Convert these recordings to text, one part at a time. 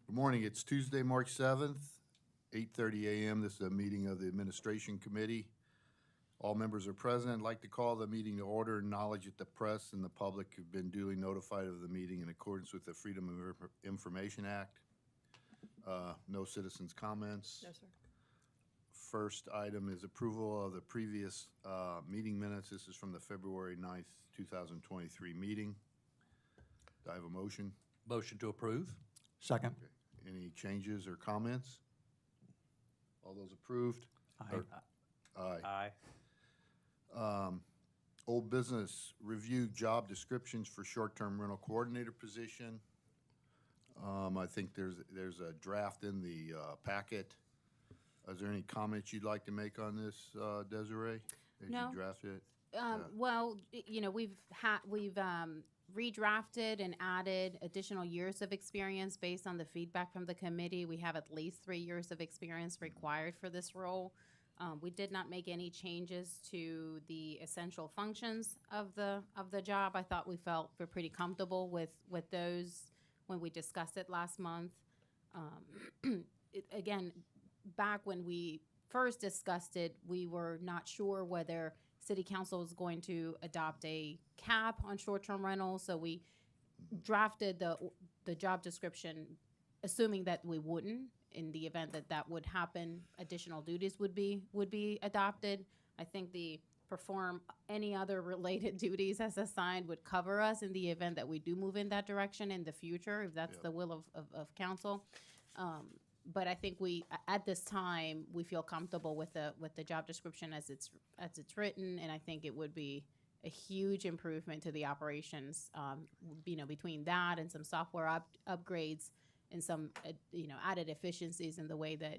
Good morning. It's Tuesday, March 7th, 8:30 a.m. This is a meeting of the Administration Committee. All members are present. I'd like to call the meeting to order and acknowledge that the press and the public have been duly notified of the meeting in accordance with the Freedom of Information Act. No citizens' comments. No, sir. First item is approval of the previous meeting minutes. This is from the February 9th, 2023 meeting. Do I have a motion? Motion to approve. Second. Okay. Any changes or comments? All those approved? Aye. Aye. Aye. Old business, review job descriptions for short-term rental coordinator position. I think there's a draft in the packet. Is there any comments you'd like to make on this, Desiree? As No. you drafted it? Well, you know, we've redrafted and added additional years of experience based on the feedback from the committee. We have at least 3 years of experience required for this role. We did not make any changes to the essential functions of the job. I thought we're pretty comfortable with those when we discussed it last month. Again, back when we first discussed it, we were not sure whether City Council was going to adopt a cap on short-term rentals, so we drafted the job description assuming that we wouldn't. In the event that that would happen, additional duties would be adopted. I think the perform any other related duties as assigned would cover us in the event that we do move in that direction in the future, if that's the will of council. But I think at this time, we feel comfortable with the job description as it's written, and I think it would be a huge improvement to the operations, between that and some software upgrades and some, added efficiencies in the way that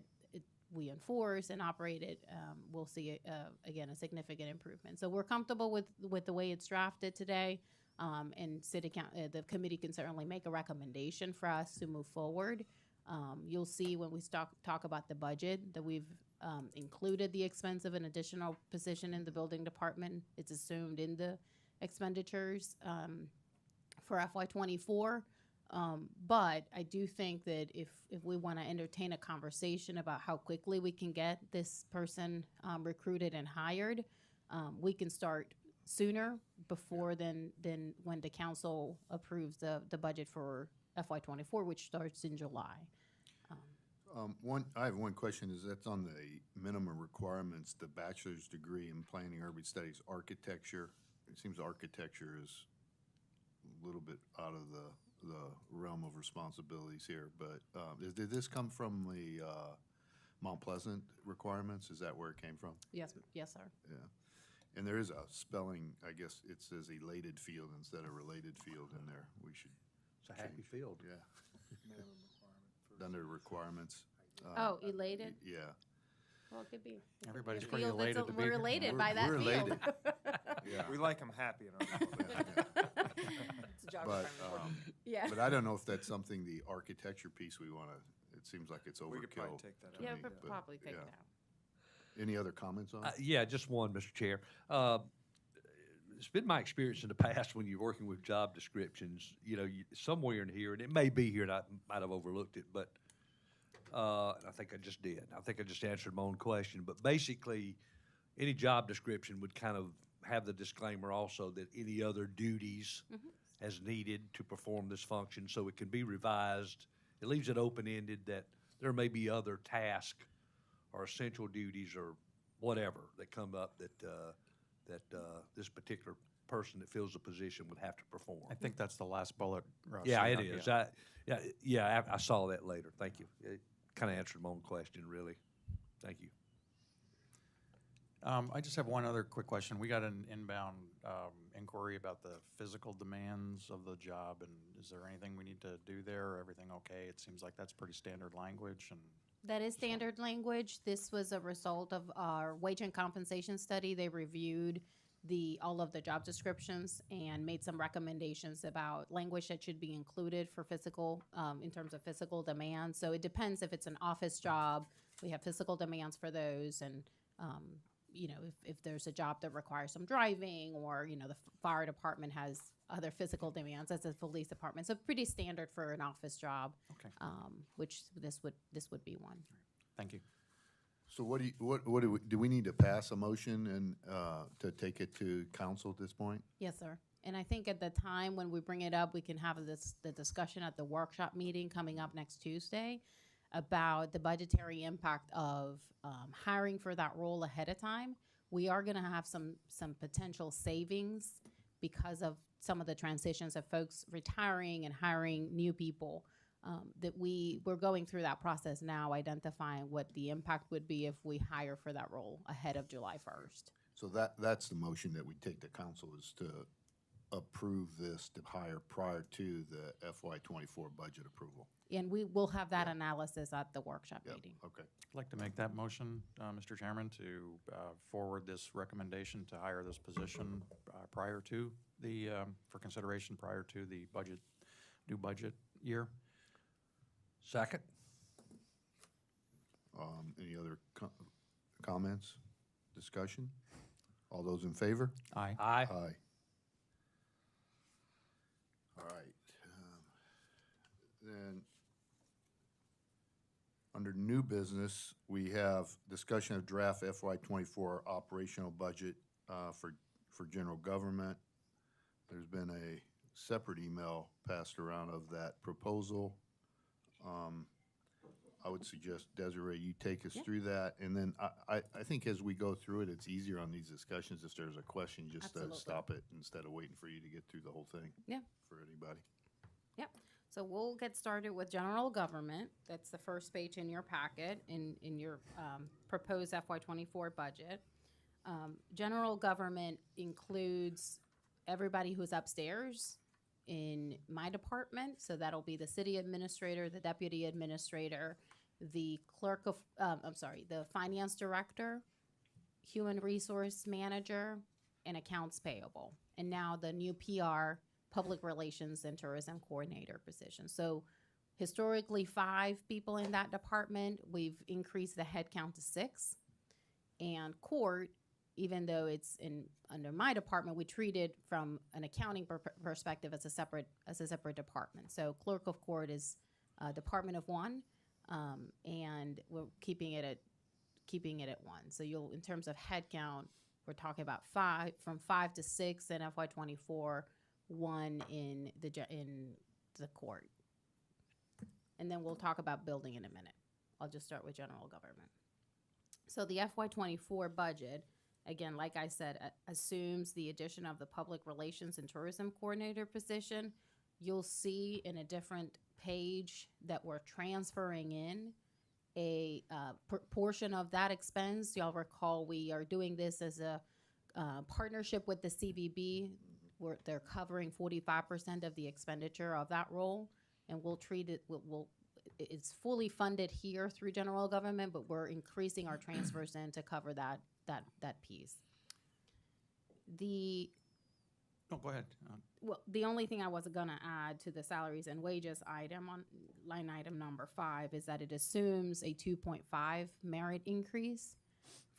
we enforce and operate it. We'll see, again, a significant improvement. So we're comfortable with the way it's drafted today, and the committee can certainly make a recommendation for us to move forward. You'll see when we talk about the budget that we've included the expense of an additional position in the building department. It's assumed in the expenditures for FY24. But I do think that if we want to entertain a conversation about how quickly we can get this person recruited and hired, we can start sooner before than when the council approves the budget for FY24, which starts in July. I have one question, is that's on the minimum requirements, the bachelor's degree in planning, urban studies, architecture. It seems architecture is a little bit out of the realm of responsibilities here, but did this come from the Mount Pleasant requirements? Is that where it came from? Yes, sir. Yeah. And there is a spelling, I guess it says elated field instead of related field in there. We should It's a happy field. Yeah. Under requirements. Elated? Yeah. Well, it could be. Everybody's A pretty field elated that's to be here. related by that We're field. elated. Yeah. We like them happy in our It's a job But, Yeah. but I don't know if that's something, the architecture piece we want to, it seems like it's overkill. We could probably take that out. to Yeah, me, we'll but, probably take yeah. it out. Any other comments on it? Yeah, just one, Mr. Chair. It's been my experience in the past when you're working with job descriptions, somewhere in here, and it may be here, and I might have overlooked it, but I think I just did. I think I just answered my own question. But basically, any job description would kind of have the disclaimer also that any other duties as needed to perform this function, so it can be revised. It leaves it open-ended that there may be other tasks or essential duties or whatever that come up that this particular person that fills the position would have to perform. I think that's the last bullet, Russ. Yeah, it is. I saw that later. Thank you. It kind of answered my own question, really. Thank you. I just have one other quick question. We got an inbound inquiry about the physical demands of the job, and is there anything we need to do there, or everything okay? It seems like that's pretty standard language. And That is standard language. This was a result of our wage and compensation study. They reviewed all of the job descriptions and made some recommendations about language that should be included for physical, in terms of physical demands. So it depends if it's an office job. We have physical demands for those, and if there's a job that requires some driving, or, the fire department has other physical demands as a police department. So pretty standard for an office job, Okay, which this would be one. thank you. So what do we need to pass a motion and, to take it to council at this point? Yes, sir. And I think at the time when we bring it up, we can have the discussion at the workshop meeting coming up next Tuesday about the budgetary impact of hiring for that role ahead of time. We are going to have some potential savings because of some of the transitions of folks retiring and hiring new people. That we're going through that process now, identifying what the impact would be if we hire for that role ahead of July 1st. So that's the motion that we take to council, is to approve this to hire prior to the FY '24 budget approval. And we will have that analysis at the workshop Yep, meeting. okay. I'd like to make that motion, Mr. Chairman, to forward this recommendation to hire this position prior to the, for consideration prior to the new budget year. Second? Any other comments, discussion? All those in favor? Aye. Aye. Aye. All right. Then, under new business, we have discussion of draft FY '24 operational budget for general government. There's been a separate email passed around of that proposal. I would suggest, Desiree, you take us through that, and then I think as we go through it, it's easier on these discussions if there's a question, just to Absolutely. stop it instead of waiting for you to get through the whole thing. Yeah. For anybody. Yep. So we'll get started with general government. That's the first page in your packet, in your proposed FY '24 budget. General government includes everybody who's upstairs in my department. So that'll be the city administrator, the deputy administrator, the clerk of, the finance director, human resource manager, and accounts payable. And now the new PR, public relations and tourism coordinator position. So historically 5 people in that department. We've increased the head count to 6. And court, even though it's under my department, we treat it from an accounting perspective as a separate department. So clerk of court is a department of 1, and we're keeping it at 1. So in terms of head count, we're talking about 5 to 6 in FY '24, 1 in the court, and then we'll talk about building in a minute. I'll just start with general government. So the FY '24 budget, again, like I said, assumes the addition of the public relations and tourism coordinator position. You'll see in a different page that we're transferring in a portion of that expense. Y'all recall we are doing this as a partnership with the CVB, where they're covering 45% of the expenditure of that role, and we'll treat it. It's fully funded here through general government, but we're increasing our transfers in to cover that piece. No, go ahead. Well, the only thing I was gonna add to the salaries and wages item on line item number 5 is that it assumes a 2.5 merit increase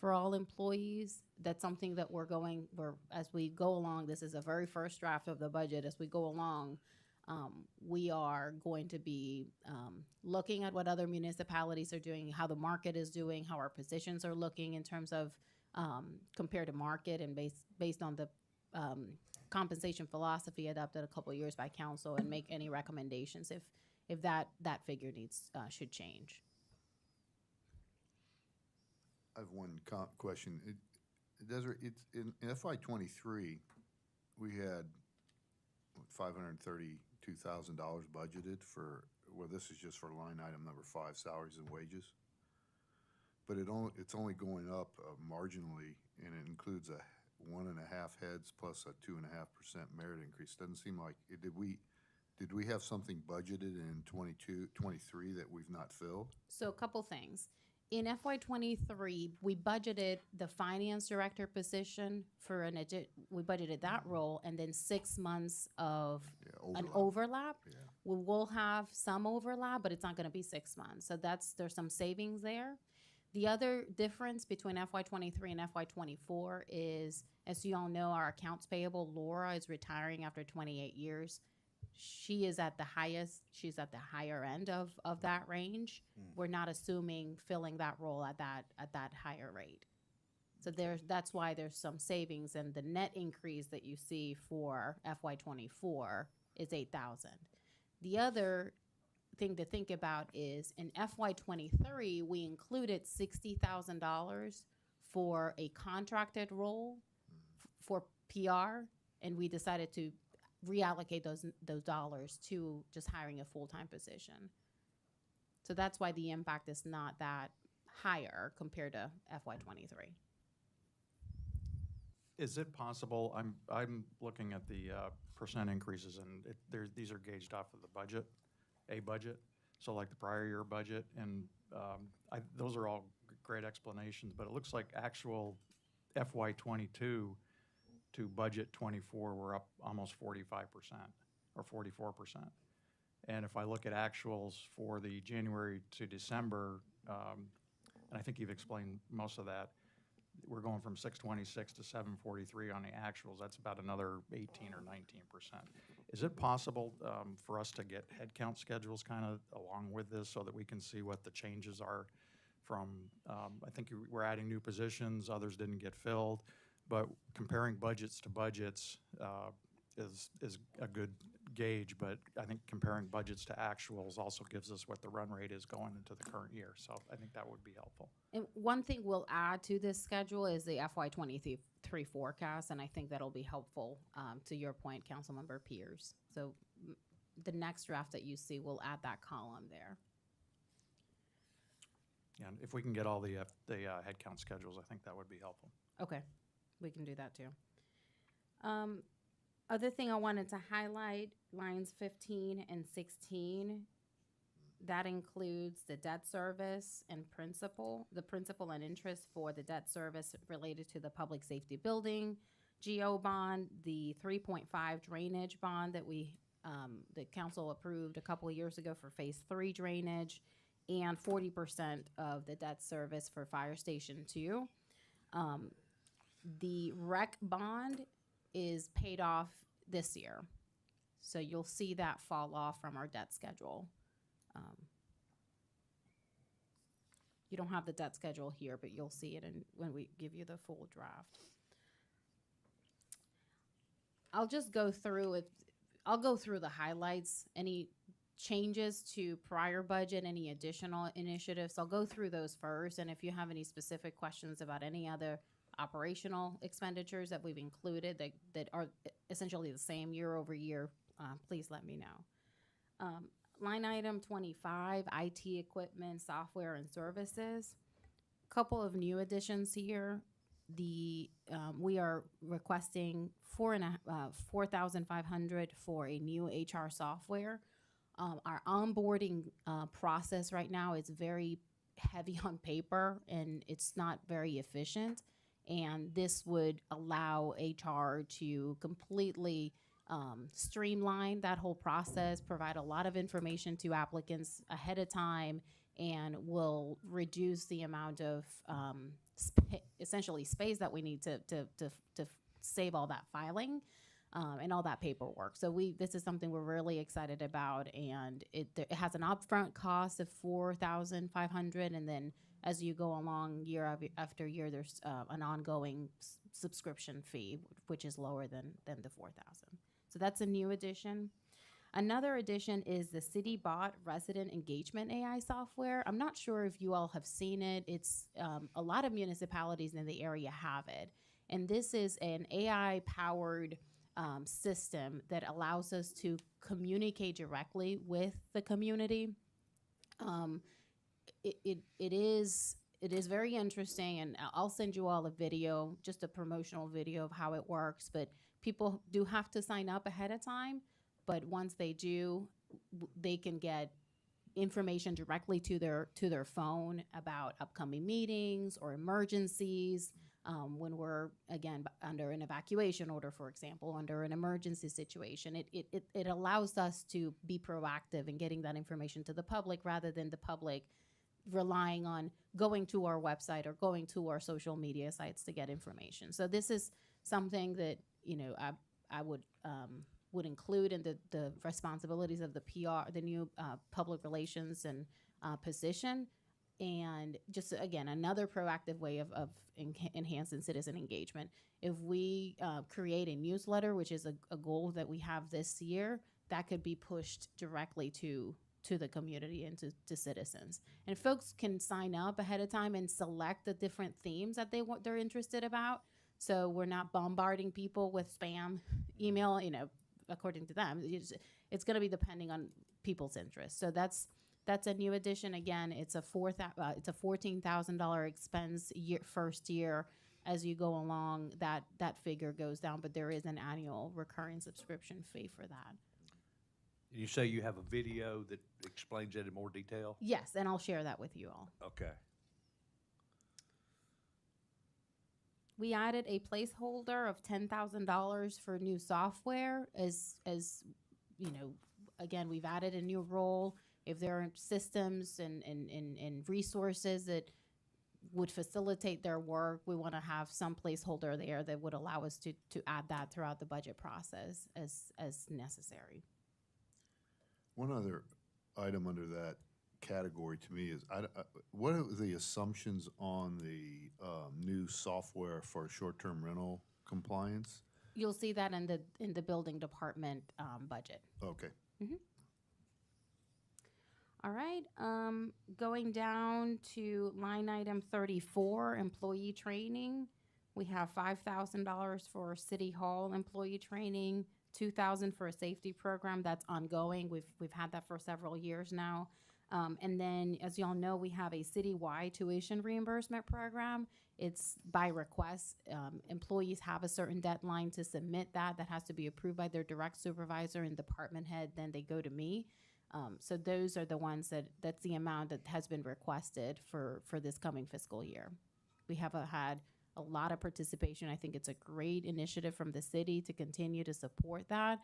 for all employees. That's something that as we go along, this is a very first draft of the budget. As we go along, we are going to be looking at what other municipalities are doing, how the market is doing, how our positions are looking in terms of compared to market, and based on the compensation philosophy adopted a couple of years by council, and make any recommendations if that figure should change. I have one question. Desiree, it's in FY '23, we had $532,000 budgeted for, well, this is just for line item number 5, salaries and wages. But it's only going up marginally, and it includes a 1.5 heads plus a 2.5% merit increase. Doesn't seem like, did we have something budgeted in 23 that we've not filled? So a couple things. In FY '23, we budgeted the finance director position for we budgeted that role, and then 6 months of an overlap. Yeah. We will have some overlap, but it's not going to be 6 months. So there's some savings there. The other difference between FY23 and FY24 is, as you all know, our accounts payable, Laura, is retiring after 28 years. She is at the highest, she's at the higher end of that range. We're not assuming filling that role at that higher rate. So that's why there's some savings, and the net increase that you see for FY24 is 8,000. The other thing to think about is in FY23 we included $60,000 for a contracted role for PR, and we decided to reallocate those dollars to just hiring a full-time position. So that's why the impact is not that higher compared to FY23. Is it possible, I'm looking at the percent increases, and these are gauged off of the budget, a budget, so like the prior year budget, and those are all great explanations, but it looks like actual FY22 to budget 24, we're up almost 45% or 44%. And if I look at actuals for the January to December, and I think you've explained most of that, we're going from 626 to 743 on the actuals. That's about another 18 or 19%. Is it possible for us to get headcount schedules kind of along with this so that we can see what the changes are from, I think we're adding new positions, others didn't get filled, but comparing budgets to budgets is a good gauge, but I think comparing budgets to actuals also gives us what the run rate is going into the current year. So I think that would be helpful. And one thing we'll add to this schedule is the FY23 forecast, and I think that'll be helpful to your point, Councilmember Pierce. So the next draft that you see will add that column there. Yeah, and if we can get all the headcount schedules, I think that would be helpful. Okay, we can do that too. Other thing I wanted to highlight, lines 15 and 16, that includes the debt service and principal, the principal and interest for the debt service related to the public safety building, GO bond, the 3.5 drainage bond that the council approved a couple of years ago for phase 3 drainage, and 40% of the debt service for Fire Station 2. The rec bond is paid off this year, so you'll see that fall off from our debt schedule. You don't have the debt schedule here, but you'll see it when we give you the full draft. I'll just go through I'll go through the highlights, any changes to prior budget, any additional initiatives. I'll go through those first, and if you have any specific questions about any other operational expenditures that we've included that are essentially the same year over year, please let me know. Line item 25, IT equipment, software, and services. Couple of new additions here. We are requesting $4,500 for a new HR software. Our onboarding process right now is very heavy on paper, and it's not very efficient. And this would allow HR to completely streamline that whole process, provide a lot of information to applicants ahead of time, and will reduce the amount of essentially space that we need to save all that filing and all that paperwork. So this is something we're really excited about, and it has an upfront cost of $4,500, and then as you go along year after year, there's an ongoing subscription fee, which is lower than the $4,000. So that's a new addition. Another addition is the city-bought resident engagement AI software. I'm not sure if you all have seen it. It's a lot of municipalities in the area have it. And this is an AI-powered system that allows us to communicate directly with the community. It is very interesting, and I'll send you all a video, just a promotional video of how it works. But people do have to sign up ahead of time. But once they do, they can get information directly to their phone about upcoming meetings or emergencies. When we're, again, under an evacuation order, for example, under an emergency situation, it allows us to be proactive in getting that information to the public rather than the public relying on going to our website or going to our social media sites to get information. So this is something that, you know, I would include in the responsibilities of the PR, the new public relations and position. And just, again, another proactive way of enhancing citizen engagement. If we create a newsletter, which is a goal that we have this year, that could be pushed directly to the community and to citizens. And folks can sign up ahead of time and select the different themes that they're interested about. So we're not bombarding people with spam email, you know, according to them. It's going to be depending on people's interests. So that's a new addition. Again, it's a $14,000 expense first year. As you go along, that figure goes down, but there is an annual recurring subscription fee for that. You say you have a video that explains that in more detail? Yes, and I'll share that with you all. Okay. We added a placeholder of $10,000 for new software as you know, again, we've added a new role. If there are systems and resources that would facilitate their work, we want to have some placeholder there that would allow us to add that throughout the budget process as necessary. One other item under that category to me is, what are the assumptions on the new software for short-term rental compliance? You'll see that in the building department budget. Okay. All right, going down to line item 34, employee training. We have $5,000 for City Hall employee training, $2,000 for a safety program that's ongoing. We've had that for several years now. And then, as y'all know, we have a citywide tuition reimbursement program. It's by request. Employees have a certain deadline to submit that has to be approved by their direct supervisor and department head. Then they go to me. So those are the ones that's the amount that has been requested for this coming fiscal year. We have had a lot of participation. I think it's a great initiative from the city to continue to support that.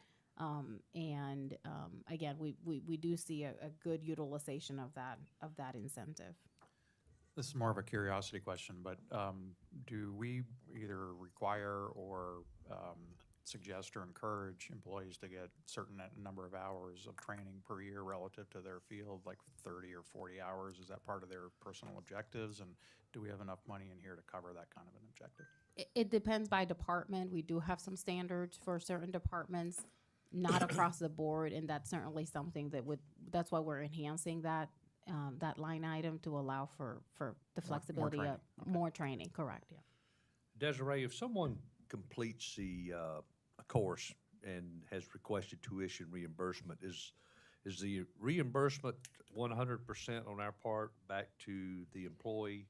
Again, we do see a good utilization of that incentive. This is more of a curiosity question, but do we either require or suggest or encourage employees to get certain number of hours of training per year relative to their field, like 30 or 40 hours? Is that part of their personal objectives? And do we have enough money in here to cover that kind of an objective? It depends by department. We do have some standards for certain departments, not across the board, and that's certainly something that's why we're enhancing that line item to allow for the flexibility training. of more training. Correct. Yeah. Desiree, if someone completes a course and has requested tuition reimbursement, is the reimbursement 100% on our part back to the employee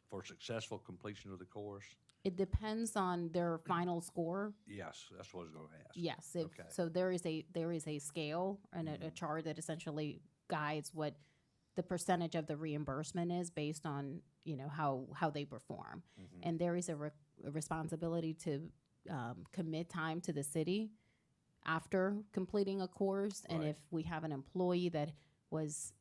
for successful completion of the course? It depends on their final score. Yes, that's what I was going to ask. Yes. Okay. So there is a scale and a chart that essentially guides what the percentage of the reimbursement is based on, you know, how they perform. And there is a responsibility to commit time to the city after completing a course. And Right. if we have an employee that was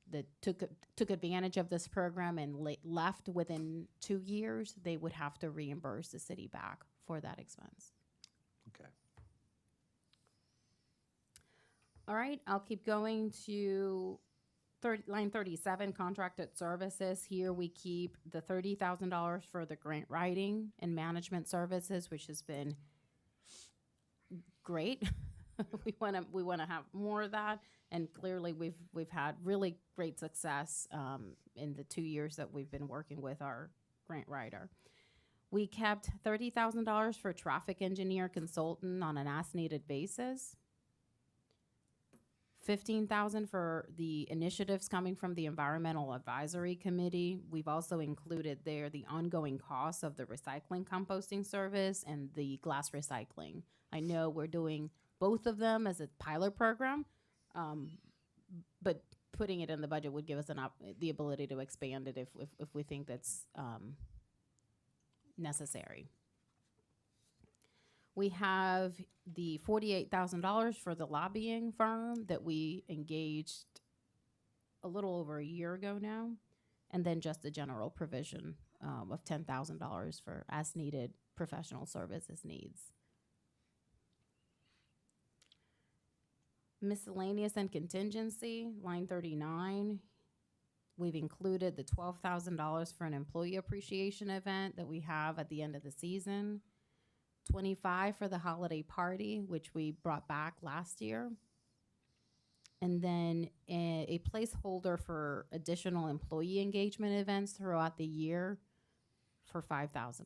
that took advantage of this program and left within 2 years, they would have to reimburse the city back for that expense. Okay. All right, I'll keep going to line 37, contracted services. Here we keep the $30,000 for the grant writing and management services, which has been great. we want to have more of that, and clearly we've had really great success in the 2 years that we've been working with our grant writer. We kept $30,000 for traffic engineer consultant on an as-needed basis. $15,000 for the initiatives coming from the Environmental Advisory Committee. We've also included there the ongoing costs of the recycling composting service and the glass recycling. I know we're doing both of them as a pilot program, but putting it in the budget would give us the ability to expand it if we think that's necessary. We have the $48,000 for the lobbying firm that we engaged a little over a year ago now. and then just a general provision of $10,000 for as needed professional services needs. Miscellaneous and contingency, line 39. We've included the $12,000 for an employee appreciation event that we have at the end of the season. 25 for the holiday party, which we brought back last year. And then a placeholder for additional employee engagement events throughout the year for $5,000.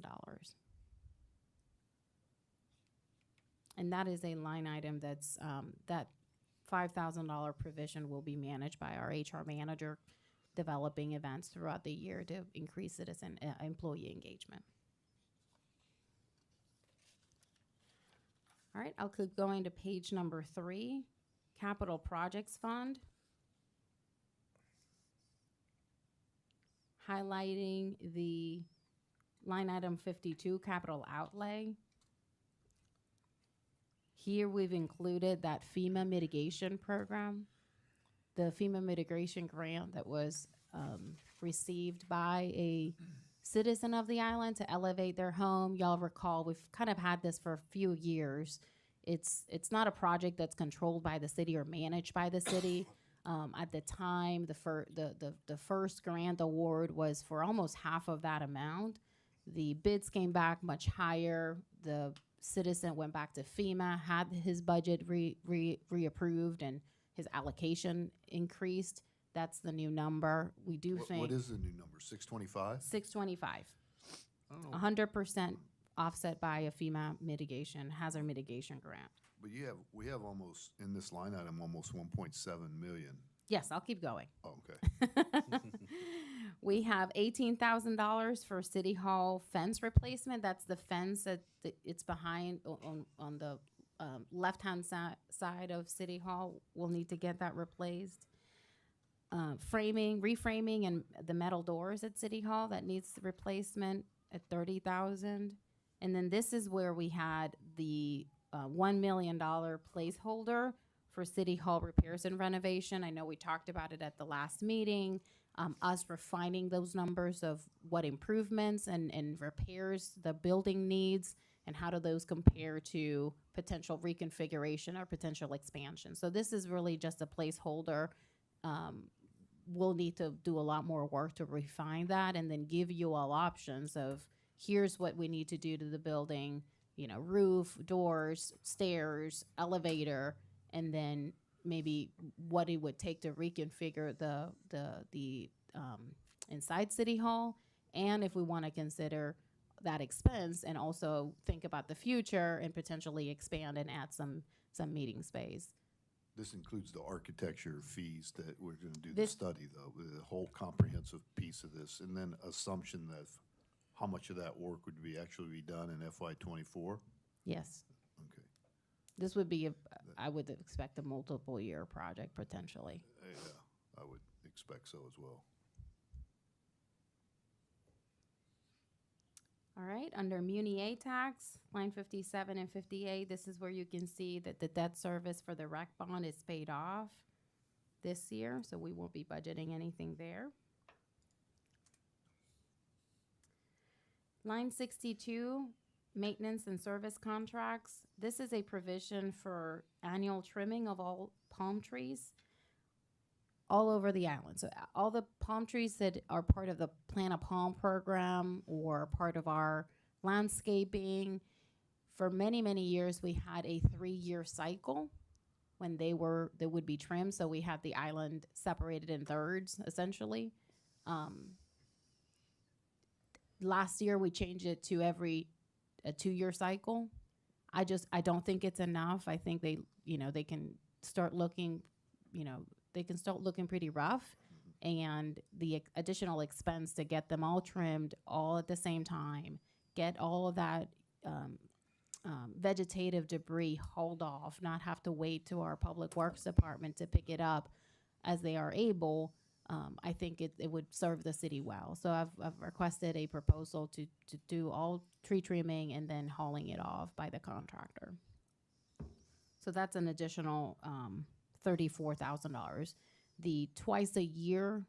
And that is a line item that's, that $5,000 provision will be managed by our HR manager, developing events throughout the year to increase citizen employee engagement. All right, I'll keep going to page number 3, Capital Projects Fund. Highlighting the line item 52, capital outlay. Here we've included that FEMA mitigation program, the FEMA mitigation grant that was received by a citizen of the island to elevate their home. Y'all recall we've kind of had this for a few years. It's not a project that's controlled by the city or managed by the city. At the time, the first grant award was for almost half of that amount. The bids came back much higher. The citizen went back to FEMA, had his budget reapproved, and his allocation increased. That's the new number. We do think What is the new number, 625? 625, I don't know, 100% offset by a FEMA mitigation, hazard mitigation grant. but we have almost, in this line item, almost 1.7 million. Yes, I'll keep going. Oh, okay. We have $18,000 for City Hall fence replacement. That's the fence that it's behind on the left-hand side of City Hall. We'll need to get that replaced. Reframing and the metal doors at City Hall, that needs replacement at $30,000. And then this is where we had the $1 million placeholder for City Hall repairs and renovation. I know we talked about it at the last meeting, us refining those numbers of what improvements and repairs the building needs, and how do those compare to potential reconfiguration or potential expansion. So this is really just a placeholder. We'll need to do a lot more work to refine that and then give you all options of here's what we need to do to the building, you know, roof, doors, stairs, elevator, and then maybe what it would take to reconfigure the inside City Hall, and if we want to consider that expense and also think about the future and potentially expand and add some meeting space. This includes the architecture fees that we're going to do the This- study, though, the whole comprehensive piece of this, and then assumption that how much of that work would actually be done in FY '24? Yes, Okay. this would be, I would expect a multiple year project potentially. Yeah, I would expect so as well. All right, under Muni A tax, line 57 and 58, this is where you can see that the debt service for the rec bond is paid off this year, so we won't be budgeting anything there. Line 62, maintenance and service contracts. This is a provision for annual trimming of all palm trees all over the island. So all the palm trees that are part of the Plant a Palm program or part of our landscaping, for many, many years, we had a 3-year cycle when they would be trimmed. So we had the island separated in thirds, essentially. Last year, we changed it to a 2-year cycle. I don't think it's enough. I think they can start looking, they can start looking pretty rough, and the additional expense to get them all trimmed all at the same time, get all of that vegetative debris hauled off, not have to wait to our public works department to pick it up as they are able. I think it would serve the city well. So I've requested a proposal to do all tree trimming and then hauling it off by the contractor. So that's an additional $34,000. The twice a year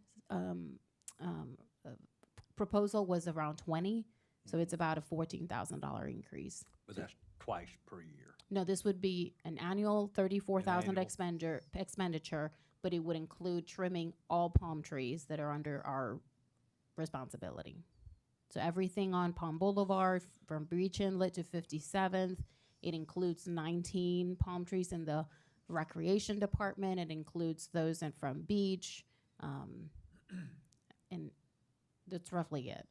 proposal was around 20, so it's about a $14,000 increase. But that's twice per year. No, this would be an annual 34,000 annual. expenditure, but it would include trimming all palm trees that are under our responsibility. So everything on Palm Boulevard, from Beach Inlet to 57th, it includes 19 palm trees in the recreation department. It includes those from Beach, and that's roughly it.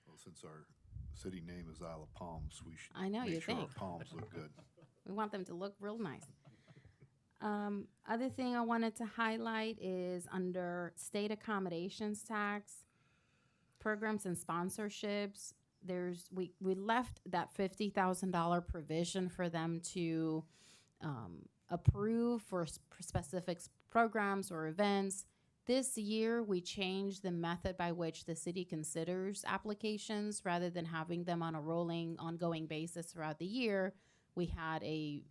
Well, since our city name is Isle of Palms, we should I know, you make sure our think. palms look good. We want them to look real nice. Other thing I wanted to highlight is under state accommodations tax, programs and sponsorships. We left that $50,000 provision for them to approve for specific programs or events. This year, we changed the method by which the city considers applications rather than having them on a rolling, ongoing basis throughout the year. We had a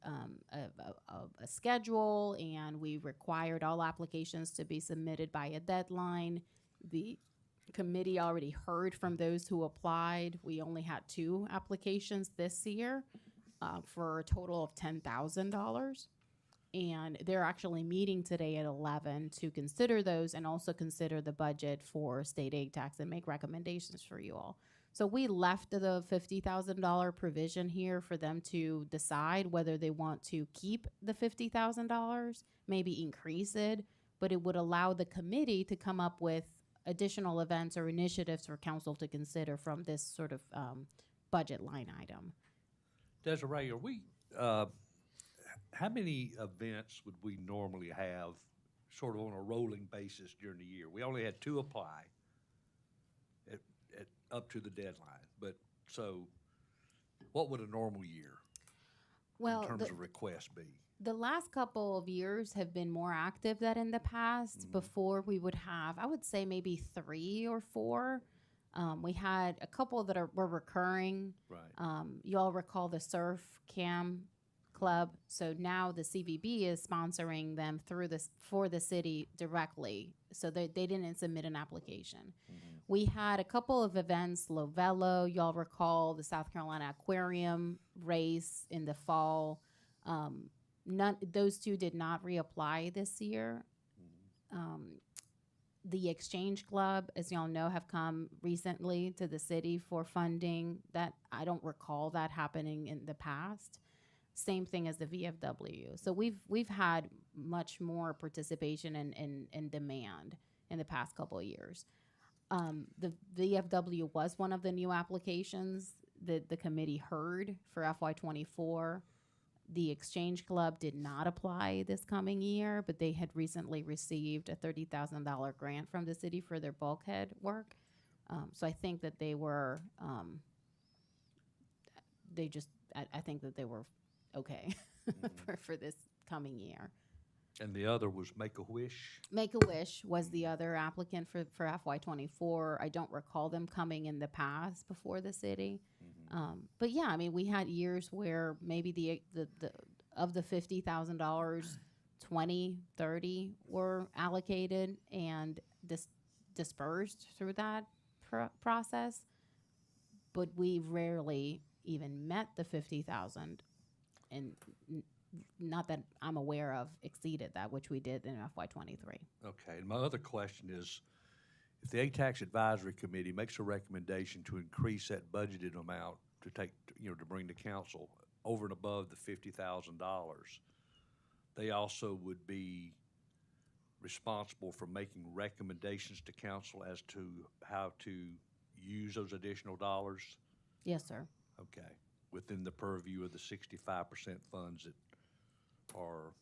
schedule, and we required all applications to be submitted by a deadline. The committee already heard from those who applied. We only had 2 applications this year for a total of $10,000. And they're actually meeting today at 11 to consider those and also consider the budget for state aid tax and make recommendations for you all. So we left the $50,000 provision here for them to decide whether they want to keep the $50,000, maybe increase it, but it would allow the committee to come up with additional events or initiatives for council to consider from this sort of budget line item. Desiree, are we, how many events would we normally have sort of on a rolling basis during the year? We only had 2 apply up to the deadline, but so what would a normal year Well, in terms of requests be? the last couple of years have been more active than in the past. Before we would have, I would say maybe 3 or 4. We had a couple that were recurring. Right. You all recall the Surf Cam Club. So now the CVB is sponsoring them through this for the city directly. So they didn't submit an application. We had a couple of events, Lovello, y'all recall the South Carolina Aquarium race in the fall. Those 2 did not reapply this year. The Exchange Club, as y'all know, have come recently to the city for funding. That I don't recall that happening in the past. Same thing as the VFW. So we've had much more participation and demand in the past couple of years. The VFW was one of the new applications that the committee heard for FY24. The Exchange Club did not apply this coming year, but they had recently received a $30,000 grant from the city for their bulkhead work. So I think that they were, I think that they were okay for this coming year. And the other was Make-A-Wish? Make-A-Wish was the other applicant for FY24. I don't recall them coming in the past before the city. But yeah, I mean, we had years where maybe the of the $50,000, 20, 30 were allocated and dispersed through that process. But we rarely even met the 50,000, and not that I'm aware of exceeded that, which we did in FY23. Okay, and my other question is, if the ATAX Advisory Committee makes a recommendation to increase that budgeted amount to take, to bring to council over and above the $50,000, they also would be responsible for making recommendations to council as to how to use those additional dollars? Yes, sir. Okay, within the purview of the 65% funds that are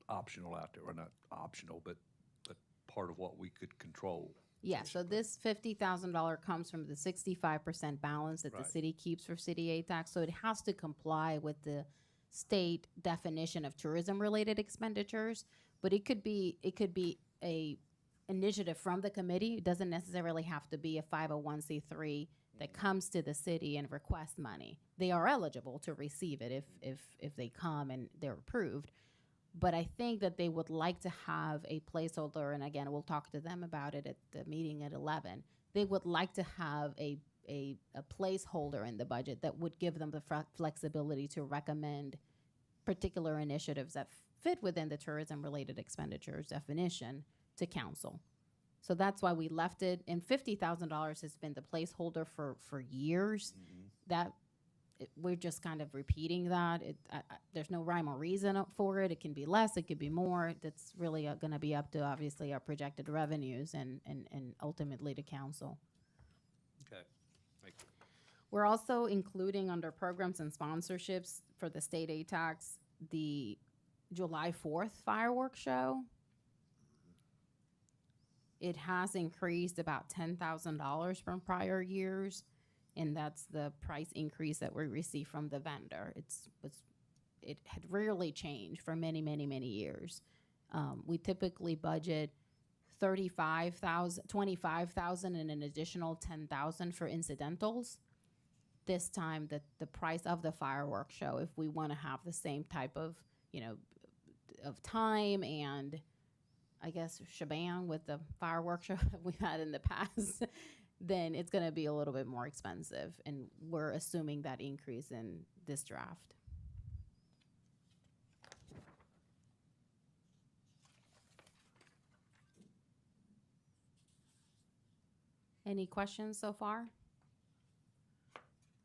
optional out there, or not optional, but part of what we could control. Yeah, so this $50,000 comes from the 65% balance that Right. the city keeps for city aid tax. So it has to comply with the state definition of tourism-related expenditures. But it could be a initiative from the committee. It doesn't necessarily have to be a 501c3 that comes to the city and requests money. They are eligible to receive it if they come and they're approved. But I think that they would like to have a placeholder, and again, we'll talk to them about it at the meeting at 11. They would like to have a placeholder in the budget that would give them the flexibility to recommend particular initiatives that fit within the tourism-related expenditures definition to council. So that's why we left it, and $50,000 has been the placeholder for years. That we're just kind of repeating that. There's no rhyme or reason for it. It can be less, it could be more. That's really going to be up to obviously our projected revenues and ultimately to council. Okay, thank you. We're also including under programs and sponsorships for the state aid tax, the July 4th fireworks show. It has increased about $10,000 from prior years, and that's the price increase that we received from the vendor. It had rarely changed for many, many, many years. We typically budget $25,000, and an additional $10,000 for incidentals. This time, the price of the fireworks show, if we want to have the same type of, of time and I guess shebang with the fireworks show that we've had in the past, then it's going to be a little bit more expensive. And we're assuming that increase in this draft. Any questions so far?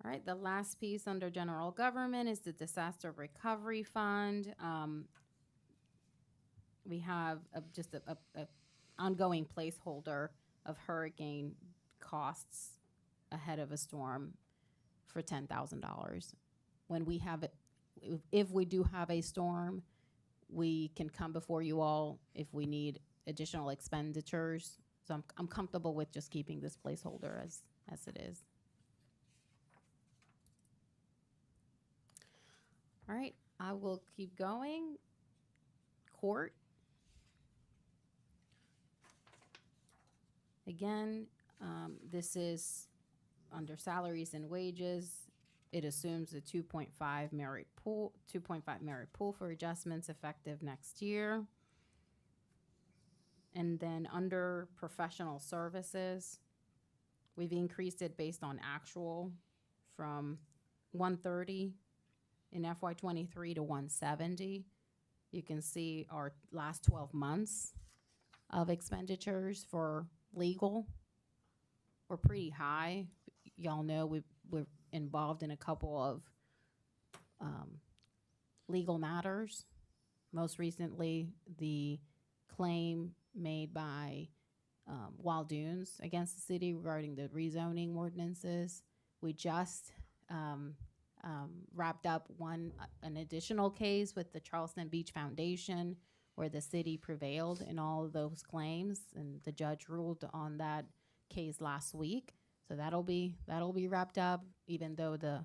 All right, the last piece under general government is the disaster recovery fund. We have just a ongoing placeholder of hurricane costs ahead of a storm for $10,000. When we have it, if we do have a storm, we can come before you all if we need additional expenditures. So I'm comfortable with just keeping this placeholder as it is. All right, I will keep going. Court. Again, this is under salaries and wages. It assumes a 2.5 merit pool for adjustments effective next year. And then under professional services, we've increased it based on actual from 130 in FY23 to 170. You can see our last 12 months of expenditures for legal were pretty high. Y'all know we're involved in a couple of legal matters. Most recently, the claim made by Wild Dunes against the city regarding the rezoning ordinances. We just wrapped up an additional case with the Charleston Beach Foundation where the city prevailed in all of those claims, and the judge ruled on that case last week. So that'll be wrapped up, even though the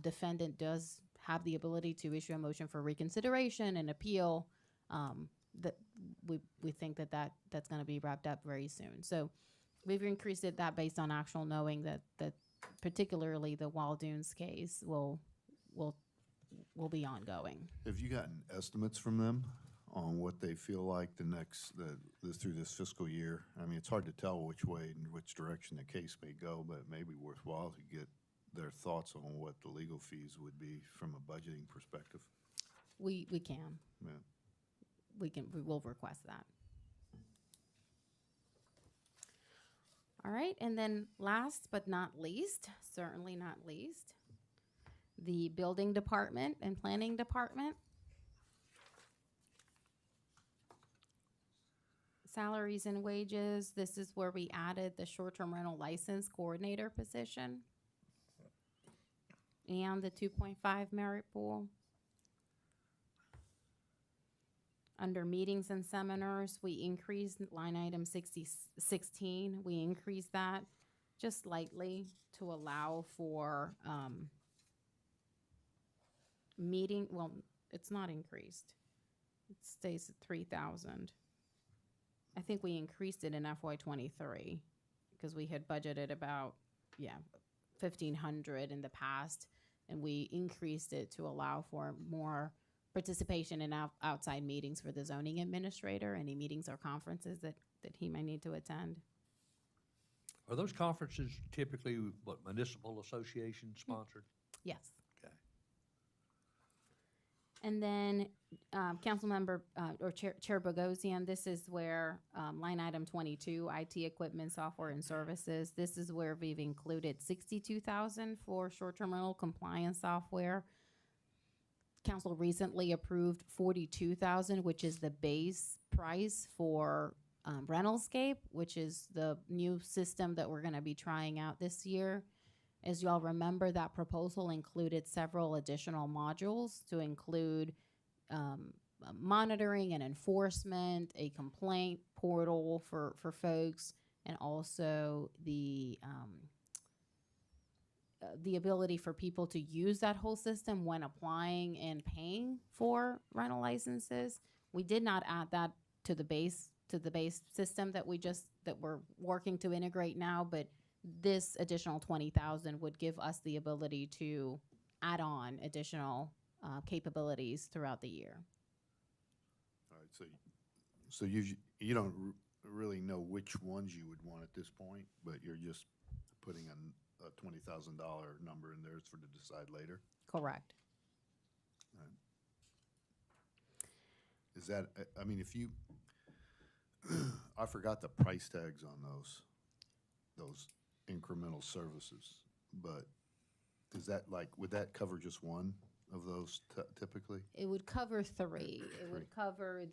defendant does have the ability to issue a motion for reconsideration and appeal. That we think that's going to be wrapped up very soon. So we've increased that based on actual, knowing that particularly the Wild Dunes case will be ongoing. Have you gotten estimates from them on what they feel like through this fiscal year? I mean, it's hard to tell which way and which direction the case may go, but it may be worthwhile to get their thoughts on what the legal fees would be from a budgeting perspective. We can. Yeah. We will request that. All right, and then last but not least, certainly not least, the building department and planning department. Salaries and wages, this is where we added the short-term rental license coordinator position and the 2.5 merit pool. Under meetings and seminars, we increased line item 16. We increased that just slightly to allow for meeting. Well, it's not increased. It stays at 3,000. I think we increased it in FY23 because we had budgeted about 1,500 in the past, and we increased it to allow for more participation in outside meetings for the zoning administrator, any meetings or conferences that he might need to attend. Are those conferences typically, what, municipal association sponsored? Yes. Okay. And then, Councilmember, or Chair Bogosian, this is where, line item 22, IT equipment, software, and services. This is where we've included 62,000 for short-term rental compliance software. Council recently approved 42,000, which is the base price for Rentalscape, which is the new system that we're going to be trying out this year. As you all remember, that proposal included several additional modules to include monitoring and enforcement, a complaint portal for folks, and also the ability for people to use that whole system when applying and paying for rental licenses. We did not add that to the base system that we're working to integrate now, but this additional 20,000 would give us the ability to add on additional capabilities throughout the year. All right, so you don't really know which ones you would want at this point, but you're just putting a $20,000 number in there for to decide later? Correct. Is that, I mean, if you, I forgot the price tags on those incremental services, but is that like, would that cover just one of those typically? It would cover three. It would cover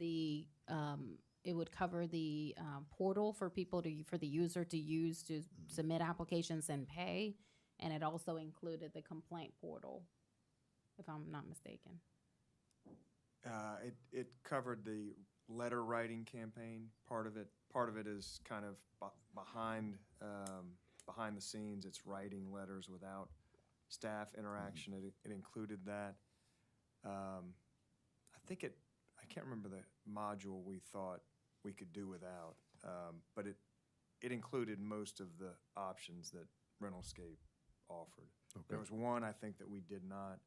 the portal for people for the user to use to submit applications and pay, and it also included the complaint portal, if I'm not mistaken. It covered the letter writing campaign. Part of it is kind of behind the scenes. It's writing letters without staff interaction. It included that. I can't remember the module we thought we could do without, but it included most of the options that Rentalscape offered. Okay. There was one I think that we did not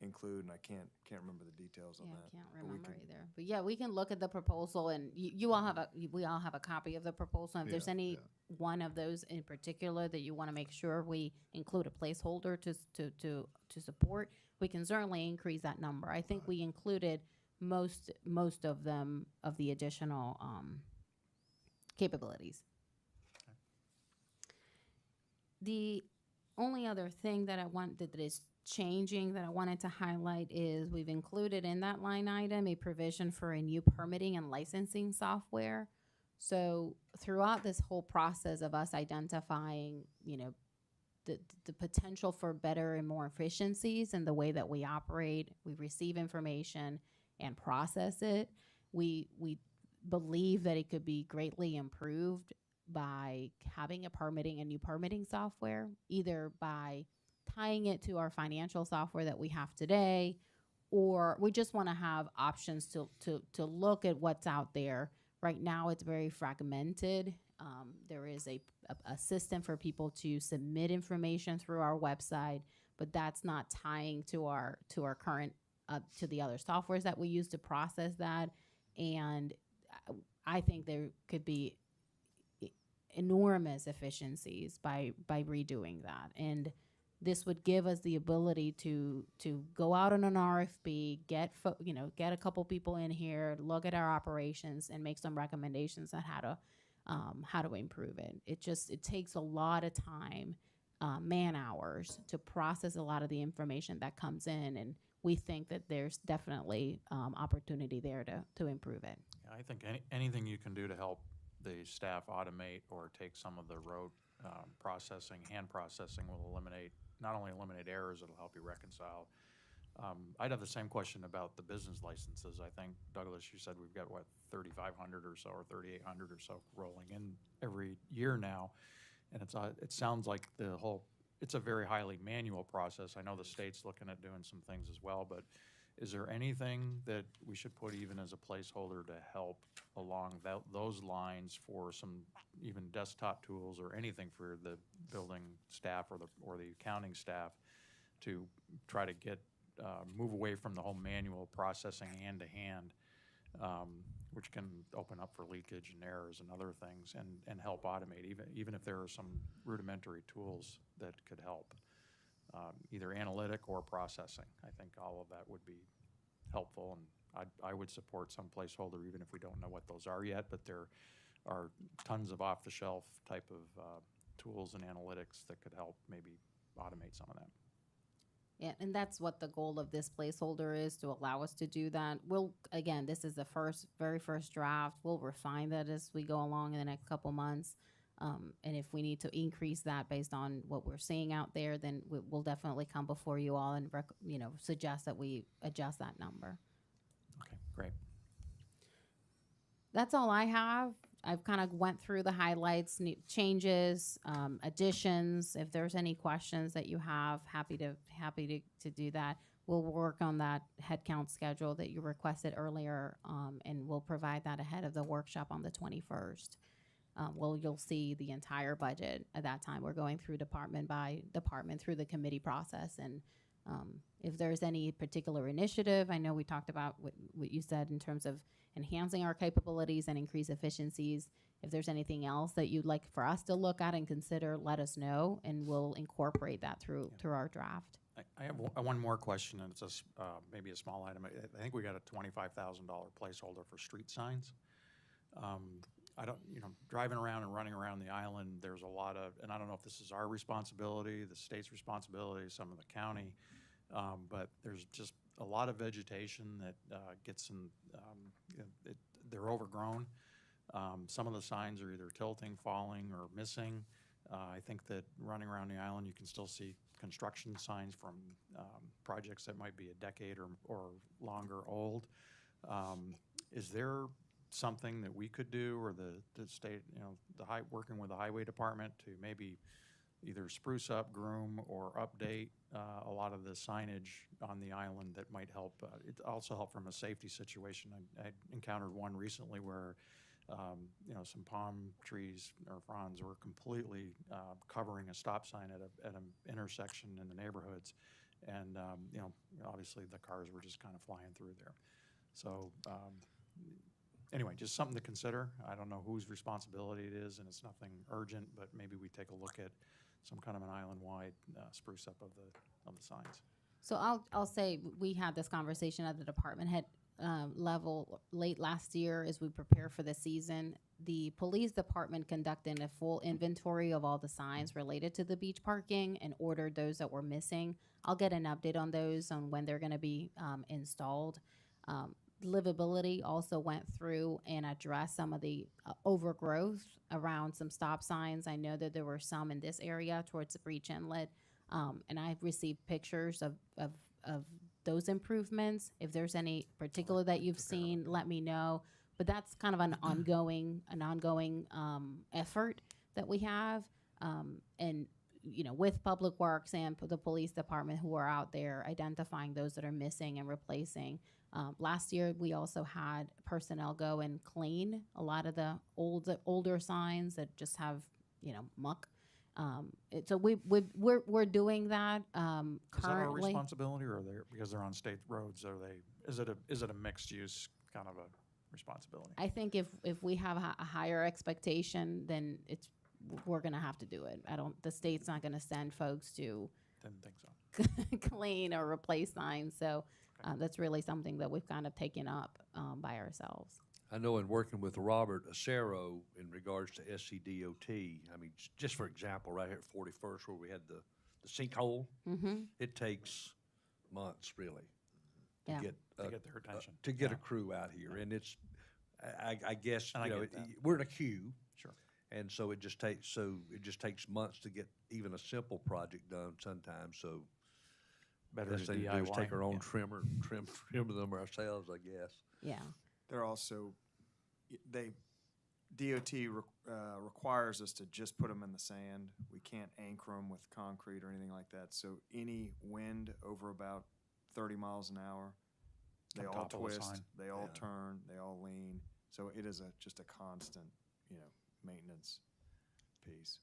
include, and I can't remember the details on Yeah, that. I can't but we remember can- either. But yeah, we can look at the proposal, and we all have a copy of the proposal. If there's Yeah, any yeah. one of those in particular that you want to make sure we include a placeholder to support, we can certainly increase that number. I think we included most of them, of the additional capabilities. The only other thing that that is changing that I wanted to highlight is we've included in that line item a provision for a new permitting and licensing software. So throughout this whole process of us identifying, the potential for better and more efficiencies in the way that we operate, we receive information and process it, we believe that it could be greatly improved by having a new permitting software, either by tying it to our financial software that we have today, or we just want to have options to look at what's out there. Right now, it's very fragmented. There is a system for people to submit information through our website, but that's not tying to our current to the other softwares that we use to process that. And I think there could be enormous efficiencies by redoing that. And this would give us the ability to go out on an RFP, get a couple people in here, look at our operations, and make some recommendations on how to improve it. It takes a lot of time, man hours, to process a lot of the information that comes in, and we think that there's definitely opportunity there to improve it. Yeah, I think anything you can do to help the staff automate or take some of the rote hand processing will not only eliminate errors, it'll help you reconcile. I'd have the same question about the business licenses. I think, Douglas, you said we've got, 3,500 or so, or 3,800 or so rolling in every year now. And it sounds like it's a very highly manual process. I know the state's looking at doing some things as well, but is there anything that we should put even as a placeholder to help along those lines for some even desktop tools or anything for the building staff or the accounting staff to try to get move away from the whole manual processing hand to hand, which can open up for leakage and errors and other things, and help automate, even if there are some rudimentary tools that could help, either analytic or processing. I think all of that would be helpful, and I would support some placeholder, even if we don't know what those are yet, but there are tons of off-the-shelf type of tools and analytics that could help maybe automate some of that. Yeah, and that's what the goal of this placeholder is, to allow us to do that. Again, this is the very first draft. We'll refine that as we go along in the next couple months. And if we need to increase that based on what we're seeing out there, then we'll definitely come before you all and suggest that we adjust that number. Okay, great. That's all I have. I've kind of went through the highlights, changes, additions. If there's any questions that you have, happy to do that. We'll work on that headcount schedule that you requested earlier, and we'll provide that ahead of the workshop on the 21st. You'll see the entire budget at that time. We're going through department by department through the committee process, and if there's any particular initiative, I know we talked about what you said in terms of enhancing our capabilities and increase efficiencies. If there's anything else that you'd like for us to look at and consider, let us know, and we'll incorporate that through our draft. I have one more question, and it's maybe a small item. I think we got a $25,000 placeholder for street signs. I don't, driving around and running around the island, there's a lot of, and I don't know if this is our responsibility, the state's responsibility, some of the county, but there's just a lot of vegetation that gets in, they're overgrown. Some of the signs are either tilting, falling, or missing. I think that running around the island, you can still see construction signs from projects that might be a decade or longer old. Is there something that we could do, or the state, working with the highway department to maybe either spruce up, groom, or update a lot of the signage on the island that might help? It also help from a safety situation. I encountered one recently where some palm trees or fronds were completely covering a stop sign at an intersection in the neighborhoods, and obviously the cars were just kind of flying through there. So anyway, just something to consider. I don't know whose responsibility it is, and it's nothing urgent, but maybe we take a look at some kind of an island-wide spruce up of the signs. So I'll say we had this conversation at the department head level late last year as we prepare for the season. The police department conducted a full inventory of all the signs related to the beach parking and ordered those that were missing. I'll get an update on those, on when they're going to be installed. Livability also went through and addressed some of the overgrowth around some stop signs. I know that there were some in this area towards the breach inlet, and I've received pictures of those improvements. If there's any particular that you've seen, let me know. But that's kind of an ongoing effort that we have, and with Public Works and the police department, who are out there identifying those that are missing and replacing. Last year, we also had personnel go and clean a lot of the older signs that just have muck. So we're doing that currently. Is that our responsibility, or because they're on state roads? Is it a mixed use kind of a responsibility? I think if we have a higher expectation, then we're gonna have to do it. The state's not gonna send folks to Didn't think so. clean or replace signs. So that's really something that we've kind of taken up by ourselves. I know in working with Robert Acero in regards to SCDOT, I mean, just for example, right here at 41st where we had the sinkhole, it takes months really to Yeah. get To get their attention. to get a Yeah. crew out here, and it's I guess And I get that. we're in a queue, Sure. and so it just takes months to get even a simple project done sometimes. So Better best to thing to do is take DIY. our own Yeah. trimmer, trim them ourselves, I guess. Yeah. They're also, DOT requires us to just put them in the sand. We can't anchor them with concrete or anything like that. So any wind over about 30 miles an hour, they On all top of the twist, sign. they all Yeah. turn, they all lean. So it is just a constant, maintenance piece.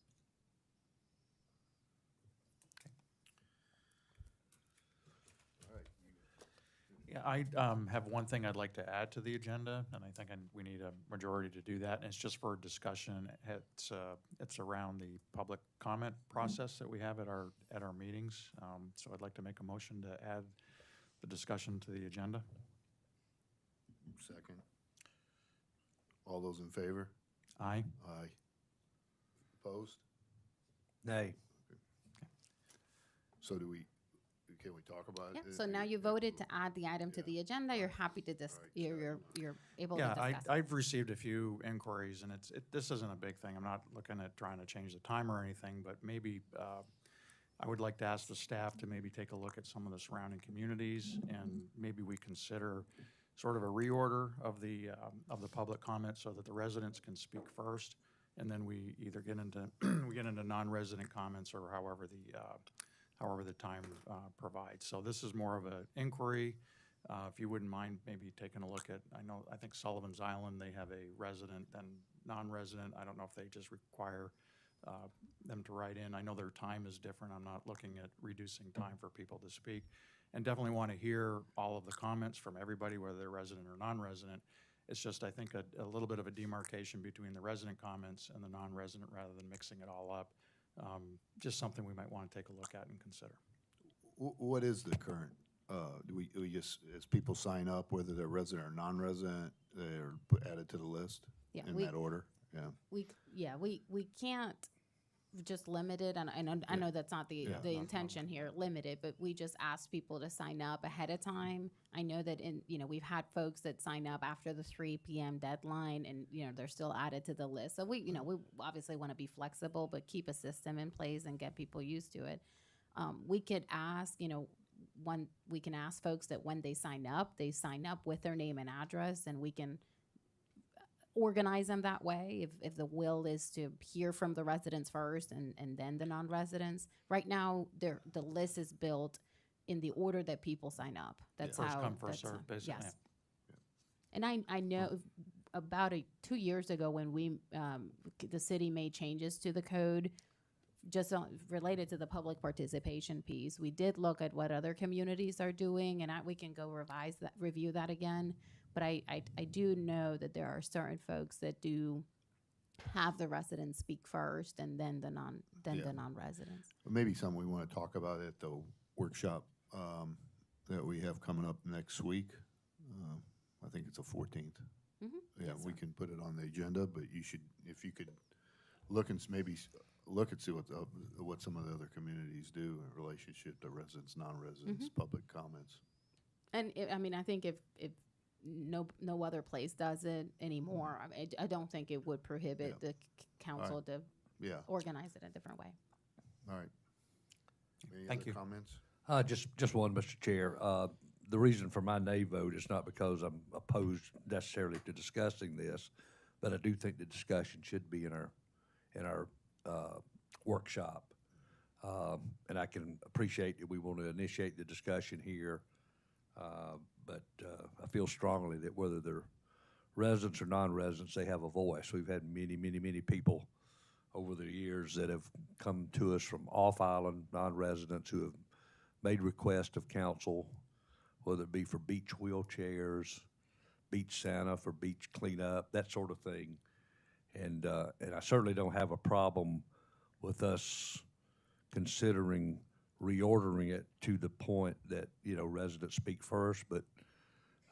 All right, you Yeah, I have one thing I'd like to add to the agenda, and I think we need a majority to do that, and it's just for discussion. It's around the public comment process that we have at our meetings. So I'd like to make a motion to add the discussion to the agenda. Second. All those in favor? Aye. Aye. Opposed? Nay. So can we talk about Yeah, it? so now you voted to add the item to the agenda. You're happy to you're able to Yeah, discuss it. I've received a few inquiries, and this isn't a big thing. I'm not looking at trying to change the time or anything, but maybe I would like to ask the staff to maybe take a look at some of the surrounding communities, and maybe we consider sort of a reorder of the public comment so that the residents can speak first, and then we either get into we get into non-resident comments or however the time provides. So this is more of an inquiry. If you wouldn't mind maybe taking a look at, I think Sullivan's Island, they have a resident and non-resident. I don't know if they just require them to write in. I know their time is different. I'm not looking at reducing time for people to speak. And definitely want to hear all of the comments from everybody, whether they're resident or non-resident. It's just, I think, a little bit of a demarcation between the resident comments and the non-resident rather than mixing it all up. Just something we might want to take a look at and consider. What is the current, do we just, as people sign up, whether they're resident or non-resident, they're added to the list? Yeah, In that order? Yeah. We can't just limit it, and I know that's not the Yeah, the not- intention here, limited, but we just ask people to sign up ahead of time. I know that we've had folks that sign up after the 3 p.m. deadline, and they're still added to the list. So we obviously want to be flexible, but keep a system in place and get people used to it. We could ask, we can ask folks that when they sign up with their name and address, and we can organize them that way if the will is to hear from the residents first and then the non-residents. Right now, the list is built in the order that people sign up. That's First how. come, first that's served, basically. Yes. And I know about 2 years ago when the city made changes to the code, just related to the public participation piece, we did look at what other communities are doing, and we can go review that again. But I do know that there are certain folks that do have the residents speak first, and then the non-residents. Maybe something we want to talk about at the workshop that we have coming up next week. I think it's the 14th. Mm-hmm. Yeah, Yes, we sir. can put it on the agenda, but if you could look and look and see what some of the other communities do in relationship to residents, non-residents, public comments. And I think if no other place does it anymore, I don't think it would prohibit the council to Yeah, organize it a different way. all right. Any Thank other you. comments? Just one, Mr. Chair. The reason for my nay vote is not because I'm opposed necessarily to discussing this, but I do think the discussion should be in our workshop. And I can appreciate that we want to initiate the discussion here, but I feel strongly that whether they're residents or non-residents, they have a voice. We've had many, many, many people over the years that have come to us from off-island non-residents who have made requests of council, whether it be for beach wheelchairs, beach Santa, for beach cleanup, that sort of thing. And I certainly don't have a problem with us considering reordering it to the point that, residents speak first. But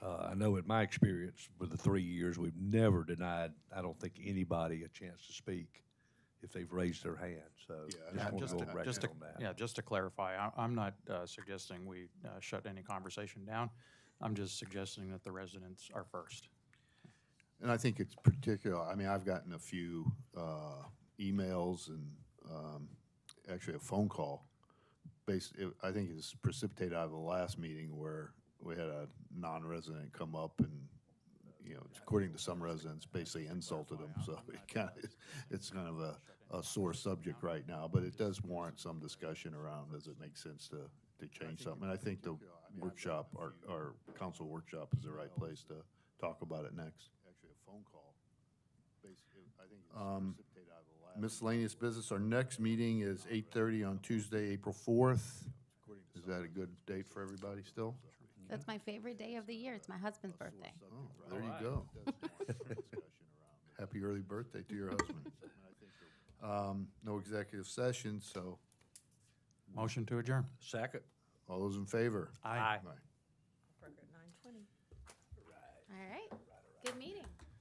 I know in my experience with the 3 years, we've never denied, I don't think, anybody a chance to speak if they've raised their hand. So Yeah, and just want to go on record on that. Yeah, just to clarify, I'm not suggesting we shut any conversation down. I'm just suggesting that the residents are first. And I think it's particular, I've gotten a few emails and actually a phone call. I think it's precipitated out of the last meeting where we had a non-resident come up and, according to some residents, basically insulted them. So it's kind of a sore subject right now, but it does warrant some discussion around, does it make sense to change something? And I think the workshop, our council workshop is the right place to talk about it next. Actually, a phone call. Miscellaneous business, our next meeting is 8:30 on Tuesday, April 4th. Is that a good date for everybody still? That's my favorite day of the year. It's my husband's birthday. Oh, there you Alright. go. Happy early birthday to your husband. No executive session, so Motion to adjourn. Second. all those in favor? Aye. Aye.